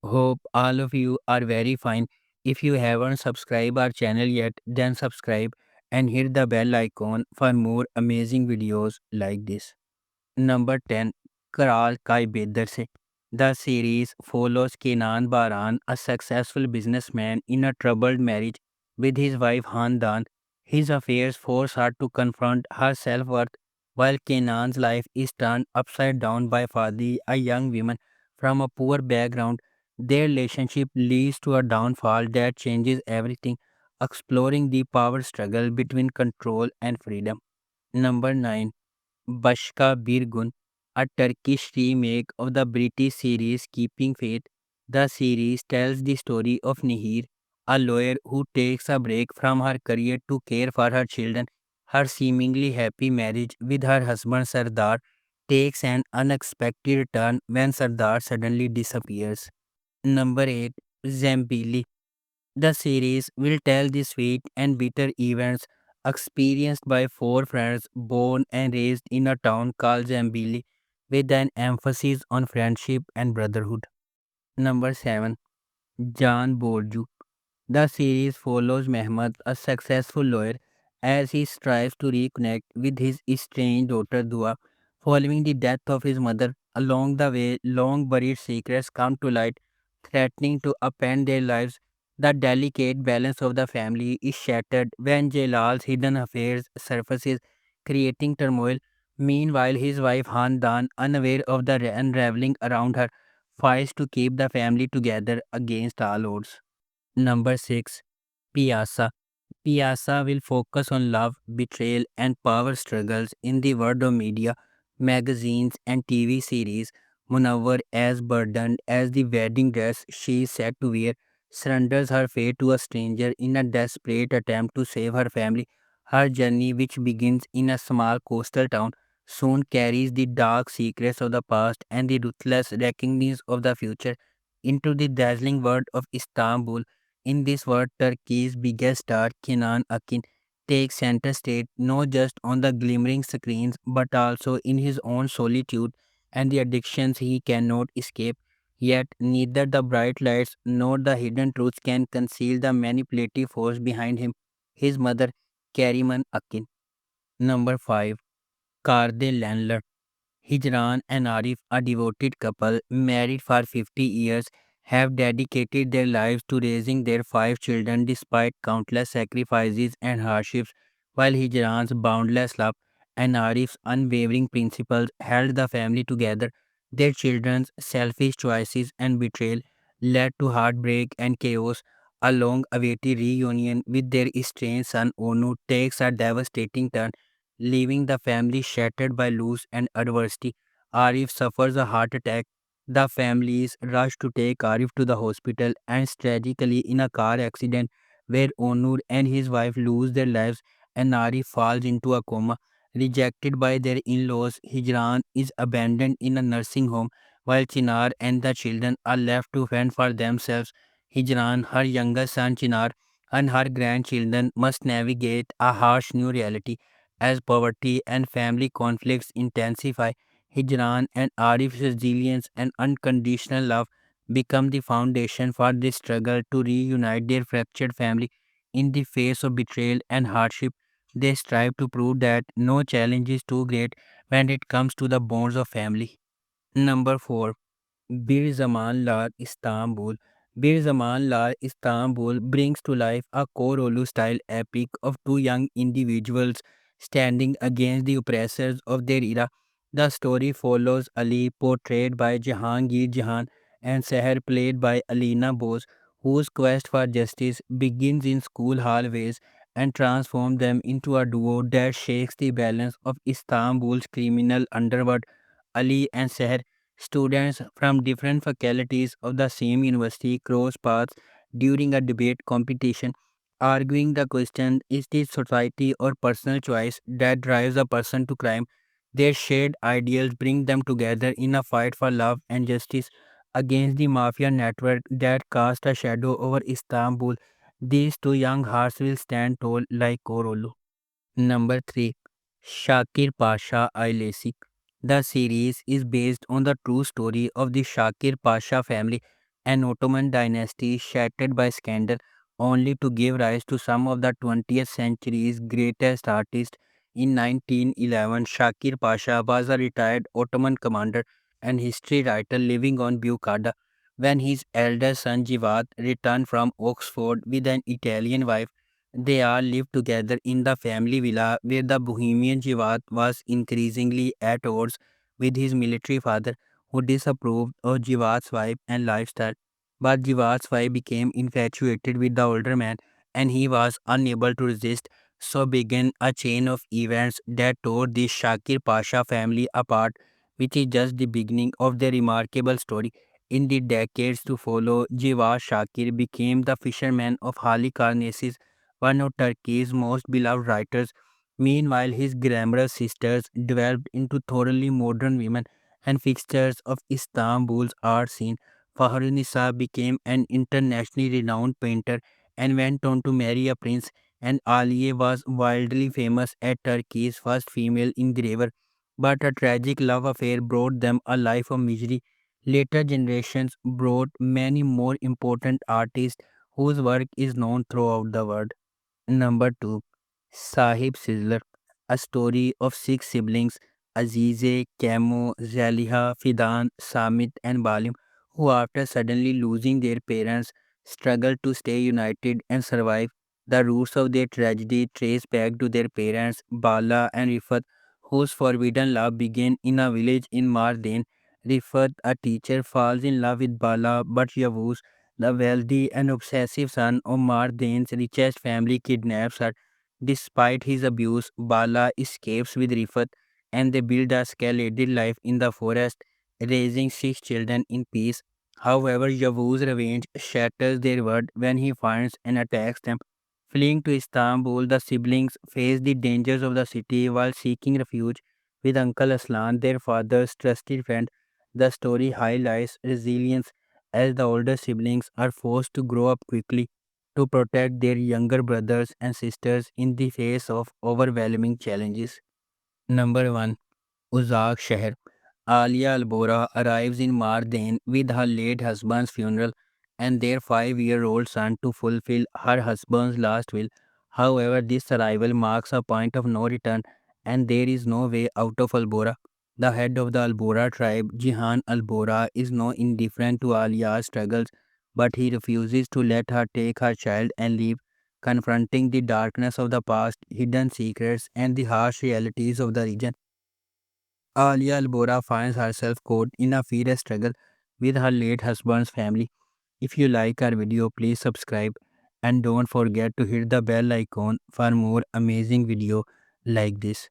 Hope all of you are very fine. If you haven't subscribed our channel yet, then subscribe and hit the bell icon for more amazing videos like this. Number 10, Karal Kai Bedar se. The series follows Kenan Baran, a successful businessman in a troubled marriage with his wife Handan. His affairs force her to confront her self-worth, while Kenan's life is turned upside down by Fadi, a young woman from a poor background. Their relationship leads to a downfall that changes everything, exploring the power struggle between control and freedom. Number 9, Bashka Bir Gun, a Turkish remake of the British series Keeping Faith. The series tells the story of Nihir, a lawyer who takes a break from her career to care for her children. Her seemingly happy marriage with her husband Sardar takes an unexpected turn when Sardar suddenly disappears. Number 8, Zambili. The series will tell the sweet and bitter events experienced by four friends born and raised in a town called Zambili, with an emphasis on friendship and brotherhood. Number 7, Jan Borju. The series follows Mehmet, a successful lawyer, as he strives to reconnect with his estranged daughter Dua following the death of his mother. Along the way, long buried secrets come to light, threatening to upend their lives. The delicate balance of the family is shattered when Jalal's hidden affairs surfaces, creating turmoil. Meanwhile, his wife Handan, unaware of the unraveling around her, fights to keep the family together against all odds. Number 6, Piazza. Piazza will focus on love, betrayal, and power struggles in the world of media, magazines, and TV series. Munawar, as burdened as the wedding dress she is set to wear, surrenders her fate to a stranger in a desperate attempt to save her family. Her journey, which begins in a small coastal town, soon carries the dark secrets of the past and the ruthless reckonings of the future into the dazzling world of Istanbul. In this world, Turkey's biggest star, Kenan Akin, takes center stage not just on the glimmering screens but also in his own solitude and the addictions he cannot escape. Yet, neither the bright lights nor the hidden truths can conceal the manipulative force behind him, his mother, Kariman Akin. Number 5, Karde Landler. Hijran and Arif, a devoted couple married for 50 years, have dedicated their lives to raising their five children despite countless sacrifices and hardships, while Hijran's boundless love and Arif's unwavering principles held the family together. Their children's selfish choices and betrayal led to heartbreak and chaos. A long awaited reunion with their estranged son Onu takes a devastating turn, leaving the family shattered by loss and adversity. Arif suffers a heart attack. The families rush to take Arif to the hospital and tragically in a car accident where Onur and his wife lose their lives and Arif falls into a coma. Rejected by their in-laws, Hijran is abandoned in a nursing home while Chinar and the children are left to fend for themselves. Hijran, her younger son Chinar, and her grandchildren must navigate a harsh new reality as poverty and family conflicts intensify. Hijran and Arif's resilience and unconditional love become the foundation for this struggle to reunite their fractured family. In the face of betrayal and hardship, they strive to prove that no challenge is too great when it comes to the bonds of family. Number 4, Bir Zaman Lar Istanbul. Bir Zaman Lar Istanbul brings to life a Korolu style epic of two young individuals standing against the oppressors of their era. The story follows Ali, portrayed by Jahangir Jahan, and Seher, played by Alina Bose, whose quest for justice begins in school hallways and transforms them into a duo that shakes the balance of Istanbul's criminal underworld. Ali and Seher, students from different faculties of the same university, cross paths during a debate competition, arguing the question, is it society or personal choice that drives a person to crime? Their shared ideals bring them together in a fight for love and justice against the mafia network that cast a shadow over Istanbul. These two young hearts will stand tall like Korolu. Number 3, Shakir Pasha Ailesi. The series is based on the true story of the Shakir Pasha family, An Ottoman dynasty shattered by scandal, only to give rise to some of the 20th century's greatest artists. In 1911, Shakir Pasha was a retired Ottoman commander and history writer living on Bucada. When his elder son Jivat returned from Oxford with an Italian wife, they all lived together in the family villa where the Bohemian Jivat was increasingly at odds with his military father, who disapproved of Jivat's wife and lifestyle. But Jivat's wife became infatuated with the older man and he was unable to resist. So began a chain of events that tore the Shakir Pasha family apart, which is just the beginning of their remarkable story. In the decades to follow, Jivat Shakir became the fisherman of Halikarnassus, one of Turkey's most beloved writers. Meanwhile, his glamorous sisters developed into thoroughly modern women and fixtures of Istanbul's art scene. Fahrunisa became an internationally renowned painter and went on to marry a prince, and Aliye was wildly famous as Turkey's first female engraver. But a tragic love affair brought them a life of misery. Later generations brought many more important artists whose work is known throughout the world. Number 2. Sahib Sizzler, a story of six siblings, Azize, Kamo, Zaliha, Fidan, Samit, and Balim, who after suddenly losing their parents struggled to stay united and survive. The roots of their tragedy trace back to their parents, Bala and Rifat, whose forbidden love began in a village in Mardain. Rifat, a teacher, falls in love with Bala, but Yavuz, the wealthy and obsessive son of Mardain's richest family, kidnaps her. Despite his abuse, Bala escapes with Rifat and they build a skeletted life in the forest, raising six children in peace. However, Yavuz's revenge shatters their world when he finds and attacks them. Fleeing to Istanbul, the siblings face the dangers of the city while seeking refuge with Uncle Aslan, their father's trusted friend. The story highlights resilience as the older siblings are forced to grow up quickly to protect their younger brothers and sisters in the face of overwhelming challenges. Number 1. Uzak Shahar. Alia Albora arrives in Mardain with her late husband's funeral and their 5-year-old son to fulfill her husband's last will. However, this arrival marks a point of no return and there is no way out of Albora. The head of the Albora tribe, Jihan Albora, is no indifferent to Alia's struggles, but he refuses to let her take her child and leave, confronting the darkness of the past, hidden secrets, and the harsh realities of the region. Alia Albora finds herself caught in a fierce struggle with her late husband's family. If you like our video, please subscribe and don't forget to hit the bell icon for more amazing video like this.